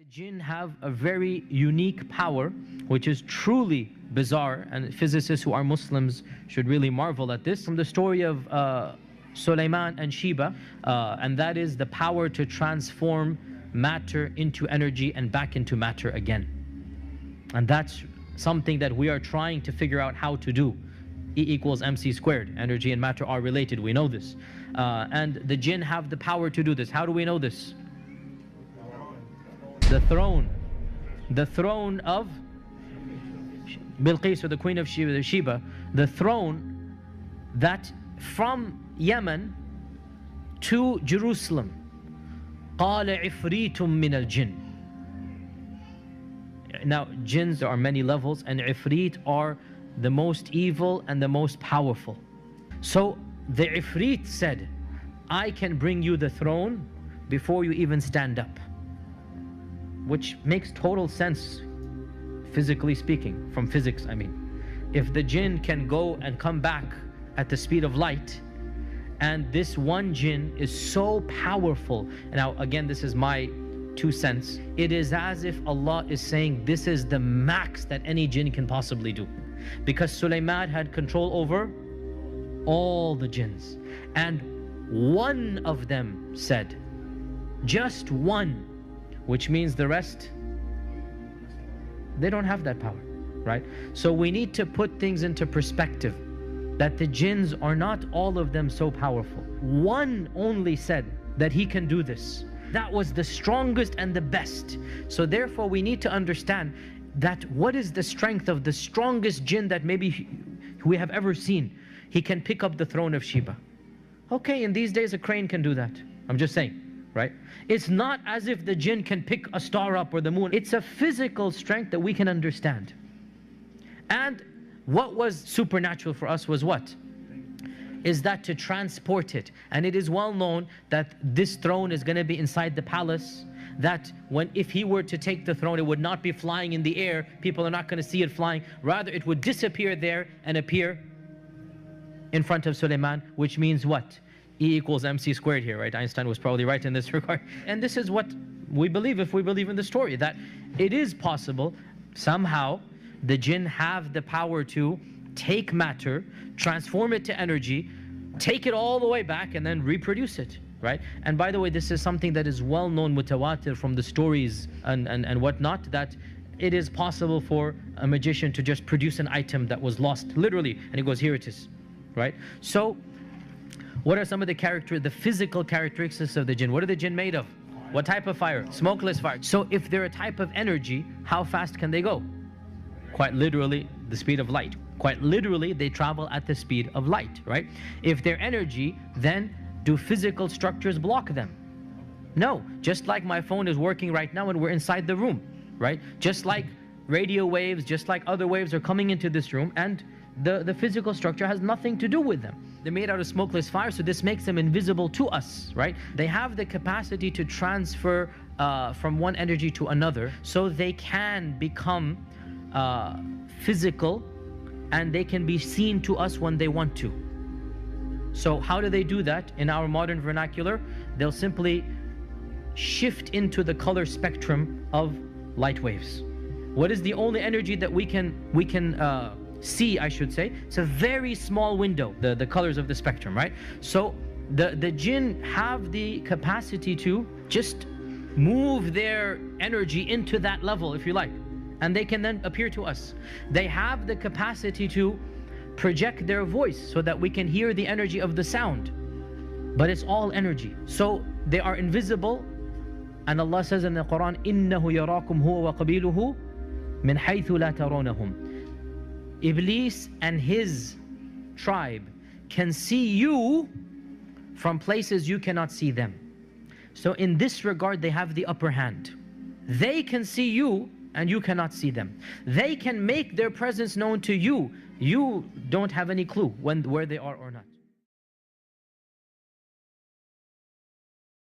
The jinn have a very unique power, which is truly bizarre, and physicists who are Muslims should really marvel at this. From the story of Sulaiman and Sheba, and that is the power to transform matter into energy and back into matter again. And that's something that we are trying to figure out how to do. E = mc squared. Energy and matter are related, we know this. And the jinn have the power to do this. How do we know this? The throne of Bilqis, or the queen of Sheba, the throne that from Yemen to Jerusalem. قال عفريت من الجن. Now, jinns, there are many levels, and ifrit are the most evil and the most powerful. So the ifrit said, I can bring you the throne before you even stand up. Which makes total sense, physically speaking, from physics, I mean. If the jinn can go and come back at the speed of light, and this one jinn is so powerful. Now, again, this is my 2 cents. It is as if Allah is saying, this is the max that any jinn can possibly do. Because Sulaiman had control over all the jinns. And one of them said, just one, which means the rest, they don't have that power, right? So we need to put things into perspective, that the jinns are not all of them so powerful. One only said that he can do this. That was the strongest and the best. So therefore we need to understand that what is the strength of the strongest jinn that maybe we have ever seen. He can pick up the throne of Sheba. Okay, in these days a crane can do that. I'm just saying. Right? It's not as if the jinn can pick a star up or the moon. It's a physical strength that we can understand. And what was supernatural for us was what? Is that to transport it. And it is well known that this throne is going to be inside the palace, that if he were to take the throne, it would not be flying in the air. People are not going to see it flying. Rather, it would disappear there and appear in front of Sulaiman, which means what? E = mc squared here, right? Einstein was probably right in this regard. And this is what we believe, if we believe in the story, that it is possible somehow the jinn have the power to take matter, transform it to energy, take it all the way back, and then reproduce it, right? And by the way, this is something that is well known, mutawatir, from the stories and whatnot, that it is possible for a magician to just produce an item that was lost, literally, and he goes, here it is, right? So what are some of the physical characteristics of the jinn? What are the jinn made of? What type of fire? Smokeless fire. So if they're a type of energy, how fast can they go? Quite literally, the speed of light. Quite literally, they travel at the speed of light, right? If they're energy, then do physical structures block them? No. Just like my phone is working right now and we're inside the room, right? Just like radio waves, just like other waves are coming into this room, and the physical structure has nothing to do with them. They're made out of smokeless fire, so this makes them invisible to us, right? They have the capacity to transfer from one energy to another, so they can become physical, and they can be seen to us when they want to. So how do they do that? In our modern vernacular, they'll simply shift into the color spectrum of light waves. What is the only energy that we can see, I should say? It's a very small window, the colors of the spectrum, right? So the jinn have the capacity to just move their energy into that level, if you like, and they can then appear to us. They have the capacity to project their voice so that we can hear the energy of the sound, but it's all energy. So they are invisible, and Allah says in the Quran, إِنَّهُ يَرَاكُمْ هُوَ وَقَبِيلُهُ مِنْ حَيْثُ لَا تَرَوْنَهُمْ. Iblis and his tribe can see you from places you cannot see them. So in this regard, they have the upper hand. They can see you and you cannot see them. They can make their presence known to you. You don't have any clue where they are or not.